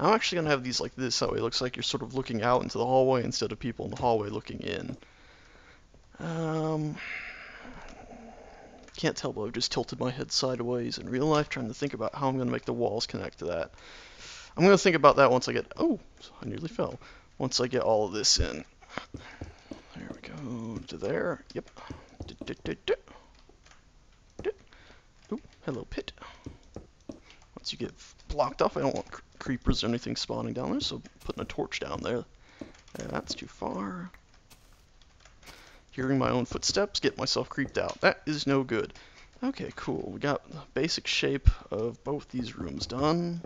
I'm actually going to have these like this, so it looks like you're sort of looking out into the hallway instead of people in the hallway looking in. Can't tell, but I've just tilted my head sideways in real life, trying to think about how I'm going to make the walls connect to that. I'm going to think about that once I get... Oh, I nearly fell. Once I get all of this in. There we go. To there. Yep. Ooh, hello, pit. Once you get blocked off, I don't want creepers or anything spawning down there, so putting a torch down there. That's too far. Hearing my own footsteps, get myself creeped out. That is no good. Okay, cool. We got the basic shape of both these rooms done.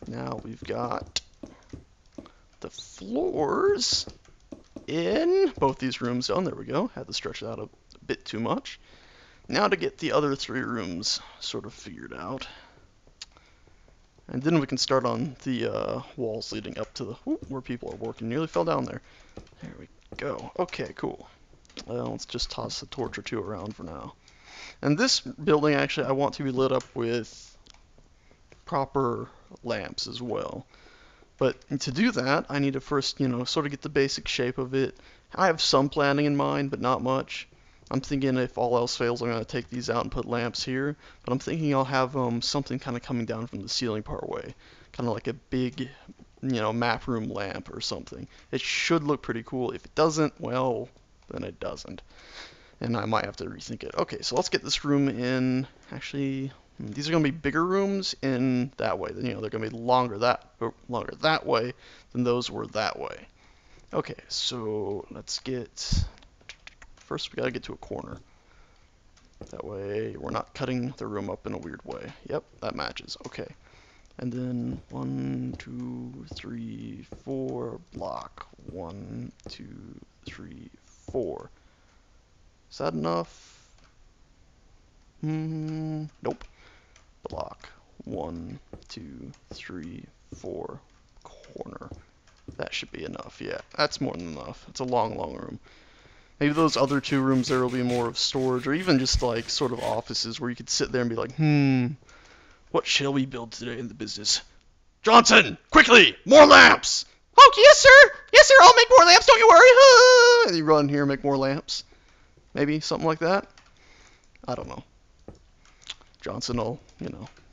Now we've got the floors in both these rooms done. There we go. Had to stretch that a bit too much. Now to get the other 3 rooms sort of figured out. And then we can start on the walls leading up to the where people are working. Nearly fell down there. There we go. Okay, cool. Let's just toss a torch or 2 around for now. And this building, actually, I want to be lit up with proper lamps as well. But to do that, I need to first, sort of get the basic shape of it. I have some planning in mind, but not much. I'm thinking if all else fails, I'm going to take these out and put lamps here. But I'm thinking I'll have something kind of coming down from the ceiling part way. Kind of like a big, map room lamp or something. It should look pretty cool. If it doesn't, well, then it doesn't. And I might have to rethink it. Okay, so let's get this room in. Actually, these are going to be bigger rooms in that way. They're going to be longer that way than those were that way. Okay, so let's get... First, we got to get to a corner. That way, we're not cutting the room up in a weird way. Yep, that matches. Okay. And then 1, 2, 3, 4 block. 1, 2, 3, 4. Is that enough? Nope. Block. 1, 2, 3, 4. Corner. That should be enough. Yeah, that's more than enough. It's a long, long room. Maybe those other 2 rooms there will be more of storage, or even just like sort of offices where you could sit there and be like, what shall we build today in the business? Johnson, quickly, more lamps! Oh, yes, sir! Yes, sir, I'll make more lamps, don't you worry! And you run here and make more lamps. Maybe, something like that? I don't know. Johnson will,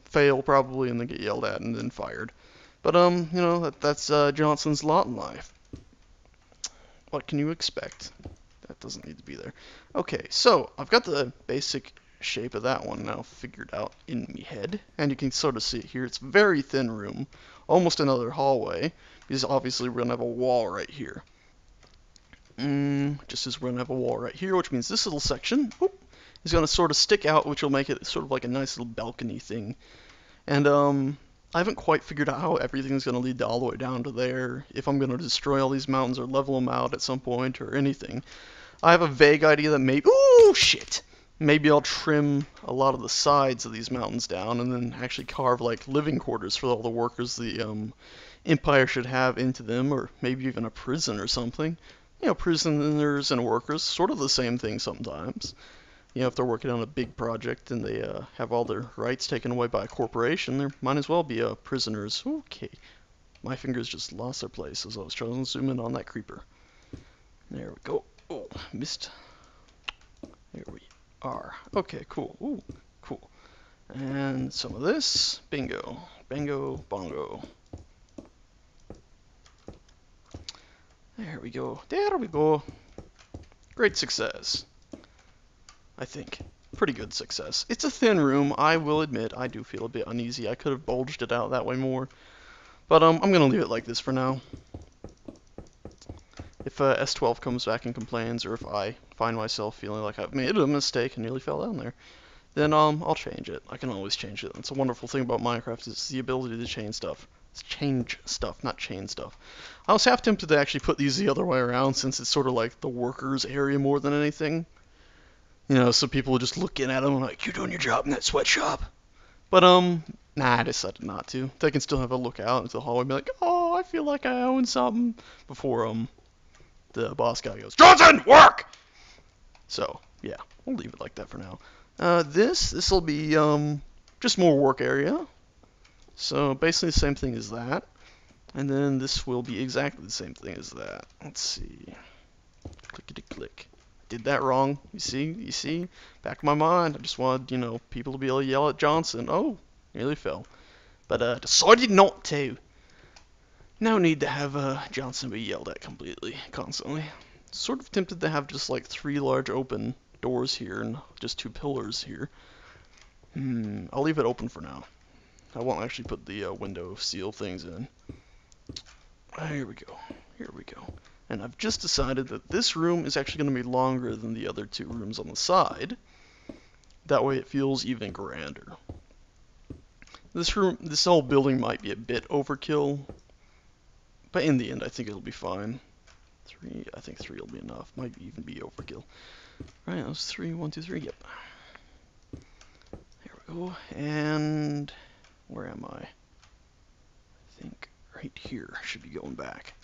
fail probably and then get yelled at and then fired. But, that's Johnson's lot in life. What can you expect? That doesn't need to be there. Okay, so I've got the basic shape of that one now figured out in me head, and you can sort of see it here. It's a very thin room, almost another hallway, because obviously we're gonna have a wall right here. Just as we're gonna have a wall right here, which means this little section is gonna sort of stick out, which will make it sort of like a nice little balcony thing. And I haven't quite figured out how everything's gonna lead all the way down to there. If I'm gonna destroy all these mountains or level them out at some point or anything. I have a vague idea that maybe... Ooh, shit! Maybe I'll trim a lot of the sides of these mountains down and then actually carve, like, living quarters for all the workers the Empire should have into them, or maybe even a prison or something. Prisoners and workers, sort of the same thing sometimes. If they're working on a big project and they have all their rights taken away by a corporation, there might as well be prisoners. Okay. My fingers just lost their place as I was trying to zoom in on that creeper. There we go. Oh, missed. There we are. Okay, cool. Ooh, cool. And some of this. Bingo. Bango, bongo. There we go. There we go. Great success. I think. Pretty good success. It's a thin room. I will admit I do feel a bit uneasy. I could have bulged it out that way more. But I'm going to leave it like this for now. If S12 comes back and complains, or if I find myself feeling like I've made a mistake and nearly fell down there, then I'll change it. I can always change it. That's a wonderful thing about Minecraft, is the ability to change stuff. It's change stuff, not chain stuff. I was half tempted to actually put these the other way around, since it's sort of like the workers' area more than anything. So people are just looking at them and like, you're doing your job in that sweatshop. But, nah, I decided not to. They can still have a look out into the hallway and be like, oh, I feel like I own something, before, the boss guy goes, Johnson, work! So, yeah, we'll leave it like that for now. This'll be, just more work area. So basically the same thing as that. And then this will be exactly the same thing as that. Let's see. Clickety click. Did that wrong. You see? You see? Back of my mind. I just wanted, people to be able to yell at Johnson. Oh, nearly fell. But decided not to. No need to have Johnson be yelled at completely, constantly. Sort of tempted to have just like 3 large open doors here and just 2 pillars here. I'll leave it open for now. I won't actually put the window seal things in. Here we go. Here we go. And I've just decided that this room is actually going to be longer than the other 2 rooms on the side. That way it feels even grander. This whole building might be a bit overkill, but in the end I think it'll be fine. I think 3 will be enough. Might even be overkill. Right, that was 3. 1, 2, 3. Yep. There we go. And where am I? I think right here. I should be going back.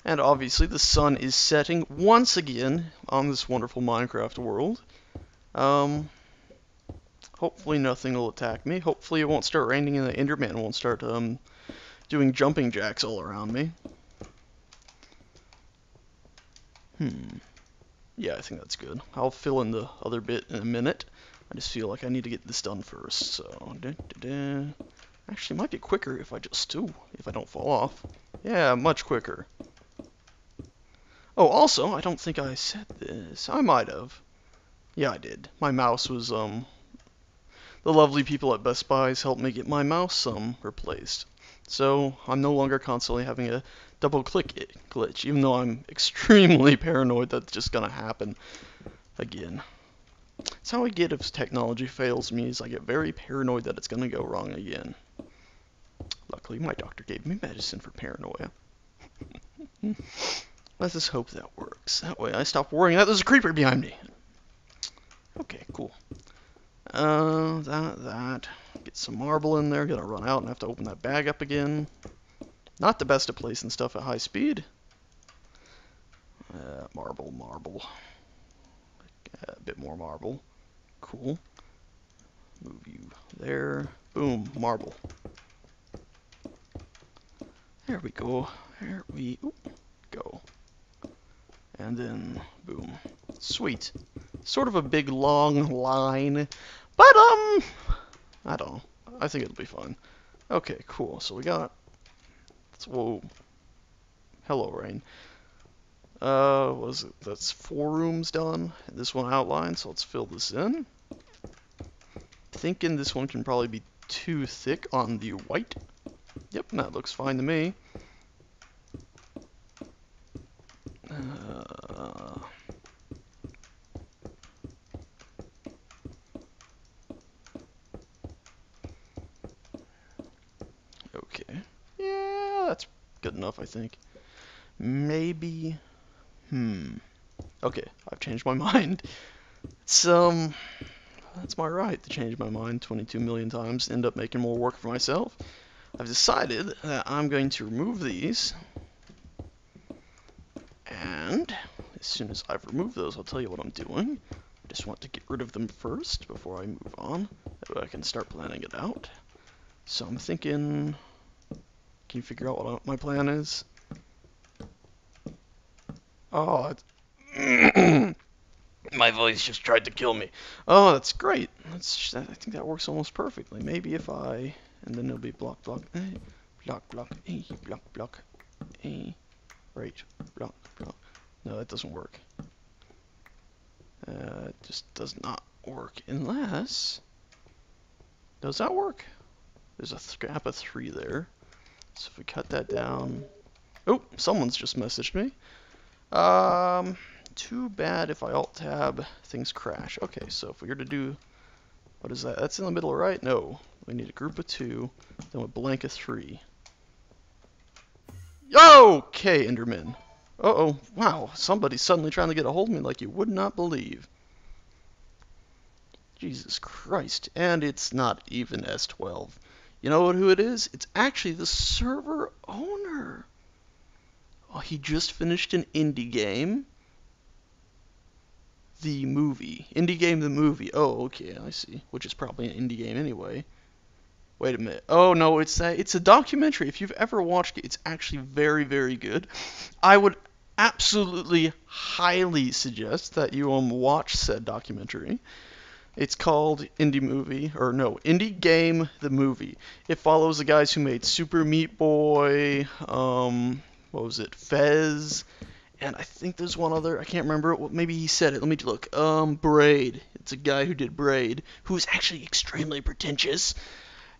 And obviously the sun is setting once again on this wonderful Minecraft world. Hopefully nothing will attack me. Hopefully it won't start raining and the Enderman won't start doing jumping jacks all around me. Yeah, I think that's good. I'll fill in the other bit in a minute. I just feel like I need to get this done first. So, actually, it might be quicker if I just if I don't fall off. Yeah, much quicker. Oh, also, I don't think I said this. I might have. Yeah, I did. My mouse was the lovely people at Best Buy's helped me get my mouse replaced. So I'm no longer constantly having a double click glitch, even though I'm extremely paranoid that's just gonna happen again. That's how I get if technology fails me, is I get very paranoid that it's gonna go wrong again. Luckily my doctor gave me medicine for paranoia. Let's just hope that works. That way I stop worrying that there's a creeper behind me. Okay, cool. That. Get some marble in there. Gonna run out and have to open that bag up again. Not the best at placing stuff at high speed. Marble. A bit more marble. Cool. Move you there. Boom, marble. There we go. There we go. And then, boom. Sweet. Sort of a big long line. But, I don't know. I think it'll be fun. Okay, cool. So we got... Whoa. Hello, rain. That's 4 rooms done. This one outlined, so let's fill this in. Thinking this one can probably be too thick on the white. Yep, that looks fine to me. Okay. Yeah, that's good enough, I think. Maybe... Okay, I've changed my mind. It's, that's my right to change my mind 22 million times, end up making more work for myself. I've decided that I'm going to remove these, and as soon as I've removed those, I'll tell you what I'm doing. I just want to get rid of them first before I move on, that way I can start planning it out. So I'm thinking, can you figure out what my plan is? Oh, my voice just tried to kill me. Oh, that's great. I think that works almost perfectly. Maybe if I... And then it'll be block, block, block, block, block, block, right, block, block. No, that doesn't work. It just does not work unless... Does that work? There's a gap of 3 there. So if we cut that down... Oh, someone's just messaged me. Too bad if I alt-tab, things crash. Okay, so if we were to do... What is that? That's in the middle, right? No. We need a group of 2, then a blank of 3. Okay, Enderman. Uh-oh. Wow, somebody's suddenly trying to get a hold of me like you would not believe. Jesus Christ. And it's not even S12. You know who it is? It's actually the server owner. Oh, he just finished an indie game. The movie. Indie game, the movie. Oh, okay, I see. Which is probably an indie game anyway. Wait a minute. Oh no, it's a documentary. If you've ever watched it, it's actually very, very good. I would absolutely highly suggest that you watch said documentary. It's called Indie Game the Movie. It follows the guys who made Super Meat Boy, what was it, Fez, and I think there's one other, I can't remember it. Well, maybe he said it. Let me look. Braid. It's a guy who did Braid, who's actually extremely pretentious.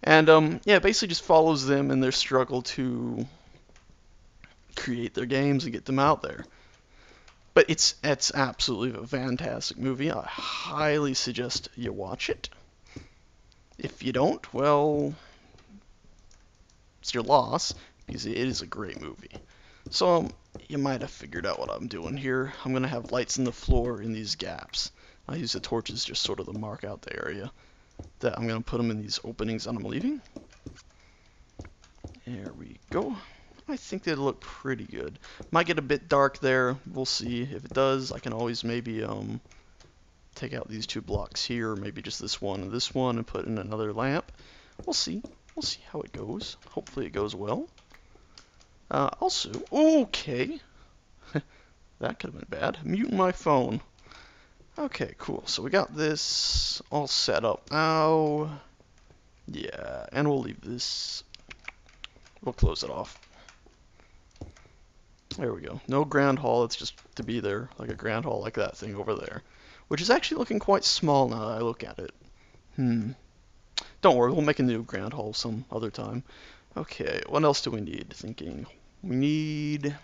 And yeah, it basically just follows them in their struggle to create their games and get them out there. But it's absolutely a fantastic movie. I highly suggest you watch it. If you don't, well, it's your loss, because it is a great movie. So you might have figured out what I'm doing here. I'm going to have lights in the floor in these gaps. I use the torches just sort of to mark out the area that I'm going to put them in these openings that I'm leaving. There we go. I think they look pretty good. Might get a bit dark there. We'll see. If it does, I can always maybe take out these 2 blocks here, or maybe just this one and put in another lamp. We'll see. We'll see how it goes. Hopefully it goes well. Also, okay. That could have been bad. Muting my phone. Okay, cool. So we got this all set up now. Yeah, and we'll leave this. We'll close it off. There we go. No grand hall, it's just to be there, like a grand hall like that thing over there. Which is actually looking quite small now that I look at it. Don't worry, we'll make a new grand hall some other time. Okay, what else do we need? Thinking. We need...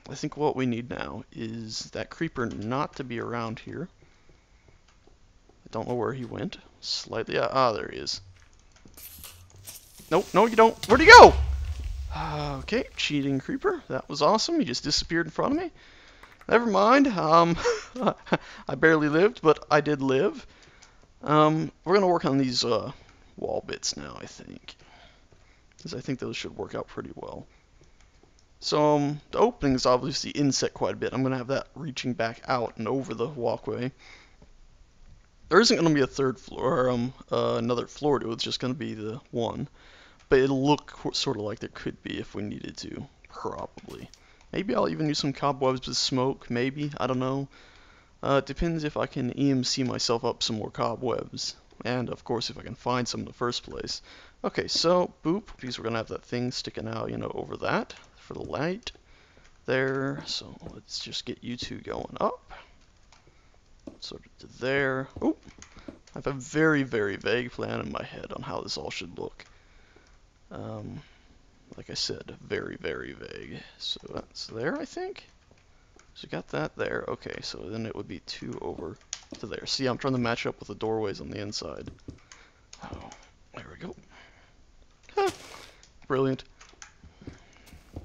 I think what we need now is that creeper not to be around here. I don't know where he went. Slightly... there he is. Nope, no you don't. Where'd he go? Okay, cheating creeper. That was awesome. He just disappeared in front of me. Never mind. I barely lived, but I did live. We're going to work on these wall bits now, I think. Because I think those should work out pretty well. So, the opening is obviously inset quite a bit. I'm going to have that reaching back out and over the walkway. There isn't going to be a third floor, or another floor to it. It's just going to be the one. But it'll look sort of like there could be if we needed to, probably. Maybe I'll even use some cobwebs with smoke, maybe, I don't know. It depends if I can EMC myself up some more cobwebs. And, of course, if I can find some in the first place. Okay, so, boop, because we're going to have that thing sticking out, over that for the light. There, so let's just get you 2 going up. Sort of to there. Oh, I have a very, very vague plan in my head on how this all should look. Like I said, very, very vague. So that's there, I think. So we got that there. Okay, so then it would be 2 over to there. See, I'm trying to match up with the doorways on the inside. Oh, there we go. Huh. Brilliant. I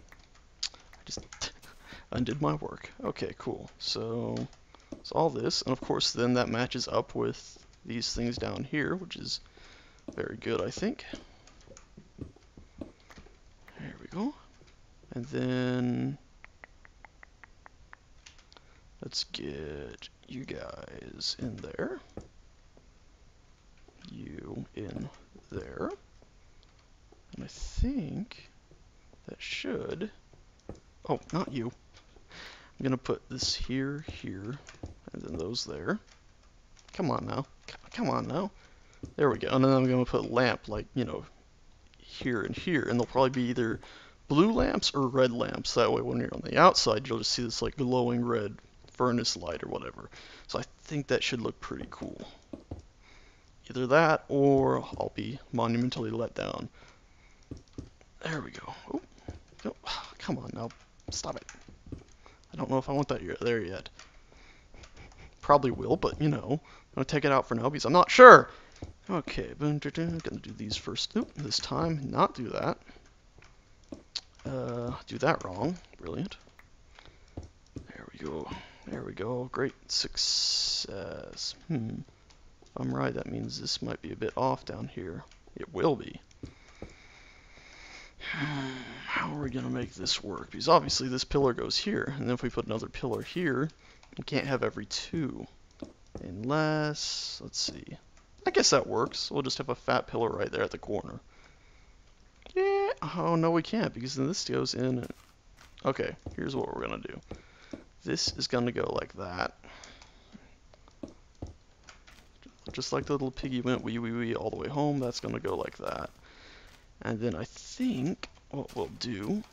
just undid my work. Okay, cool. So it's all this, and of course then that matches up with these things down here, which is very good, I think. There we go. And then let's get you guys in there. You in there. And I think that should... Oh, not you. I'm going to put this here, here, and then those there. Come on now. Come on now. There we go. And then I'm going to put lamp, like, here and here. And they'll probably be either blue lamps or red lamps. That way when you're on the outside, you'll just see this, like, glowing red furnace light or whatever. So I think that should look pretty cool. Either that, or I'll be monumentally let down. There we go. Oh, no, come on now. Stop it. I don't know if I want that there yet. Probably will, but, I'm going to take it out for now because I'm not sure. Okay, going to do these first. Nope, this time, not do that. Do that wrong. Brilliant. There we go. There we go. Great success. If I'm right, that means this might be a bit off down here. It will be. How are we going to make this work? Because obviously this pillar goes here, and then if we put another pillar here, we can't have every 2. Unless, let's see. I guess that works. We'll just have a fat pillar right there at the corner. Yeah. Oh, no, we can't, because then this goes in. Okay, here's what we're going to do. This is going to go like that. Just like the little piggy went wee wee wee all the way home, that's going to go like that. And then I think what we'll do,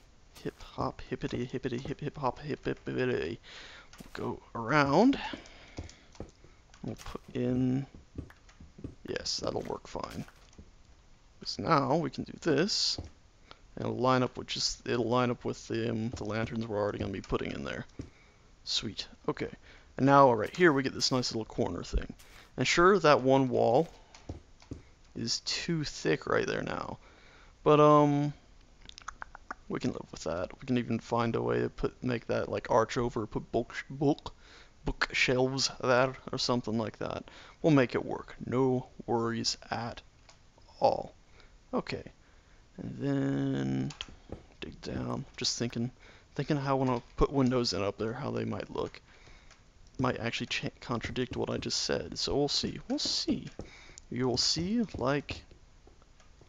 hip hop hippity hippity hip hip hop hip hip hippity, we'll go around. We'll put in, yes, that'll work fine. So now we can do this, and it'll line up with the lanterns we're already going to be putting in there. Sweet. Okay. And now right here we get this nice little corner thing. And sure, that one wall is too thick right there now. But we can live with that. We can even find a way to make that like arch over, put bookshelves there or something like that. We'll make it work. No worries at all. Okay. And then dig down. Just thinking how I want to put windows in up there, how they might look. Might actually contradict what I just said. So we'll see. We'll see. You will see, like,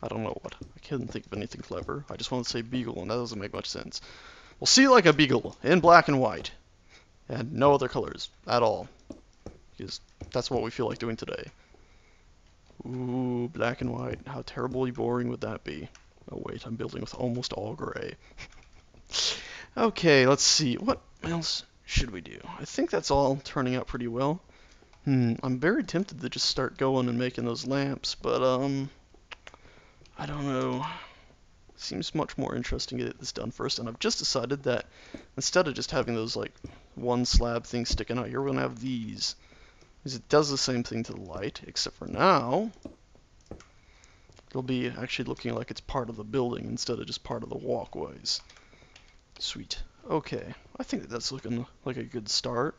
I don't know what. I couldn't think of anything clever. I just want to say beagle, and that doesn't make much sense. We'll see like a beagle in black and white, and no other colors at all, because that's what we feel like doing today. Ooh, black and white. How terribly boring would that be? Oh wait, I'm building with almost all gray. Okay, let's see. What else should we do? I think that's all turning out pretty well. I'm very tempted to just start going and making those lamps, but I don't know. Seems much more interesting to get this done first, and I've just decided that instead of just having those like one slab things sticking out here, we're gonna have these. Because it does the same thing to the light, except for now it'll be actually looking like it's part of the building instead of just part of the walkways. Sweet. Okay, I think that's looking like a good start.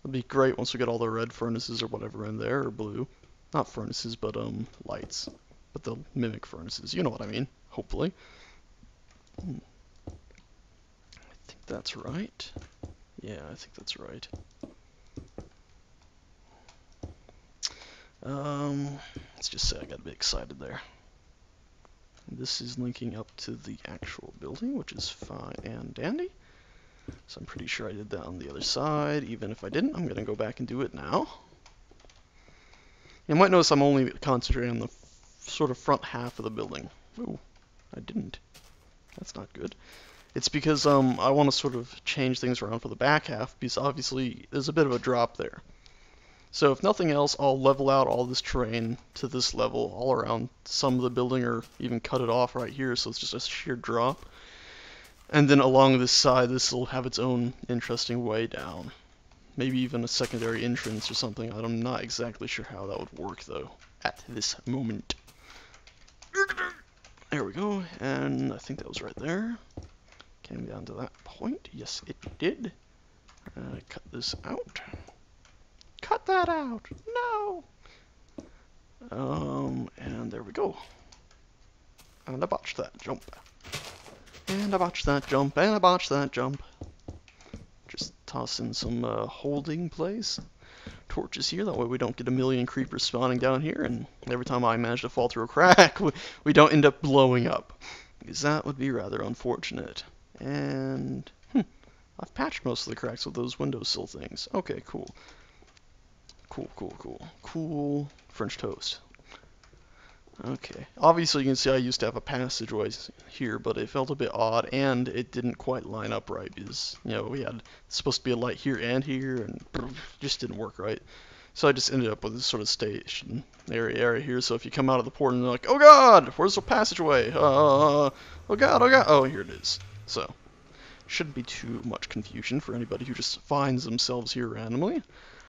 It'll be great once we get all the red furnaces or whatever in there, or blue. Not furnaces, but lights. But they'll mimic furnaces, you know what I mean, hopefully. I think that's right. Yeah, I think that's right. Let's just say I got a bit excited there. This is linking up to the actual building, which is fine and dandy. So I'm pretty sure I did that on the other side. Even if I didn't, I'm going to go back and do it now. You might notice I'm only concentrating on the sort of front half of the building. Ooh, I didn't. That's not good. It's because I want to sort of change things around for the back half, because obviously there's a bit of a drop there. So if nothing else, I'll level out all this terrain to this level all around some of the building, or even cut it off right here so it's just a sheer drop. And then along this side, this will have its own interesting way down. Maybe even a secondary entrance or something. I'm not exactly sure how that would work though, at this moment. There we go, and I think that was right there. Came down to that point. Yes, it did. Cut this out. Cut that out! No! And there we go. And I botched that jump. And I botched that jump, and I botched that jump. Just toss in some holding place. Torches here, that way we don't get a million creepers spawning down here, and every time I manage to fall through a crack, we don't end up blowing up. Because that would be rather unfortunate. And, I've patched most of the cracks with those windowsill things. Okay, cool. Cool French toast. Okay. Obviously you can see I used to have a passageway here, but it felt a bit odd, and it didn't quite line up right, because, you know, we had supposed to be a light here and here, and just didn't work right. So I just ended up with this sort of station area here, so if you come out of the port and they're like, oh god, where's the passageway? Oh god, oh, here it is. So, shouldn't be too much confusion for anybody who just finds themselves here randomly.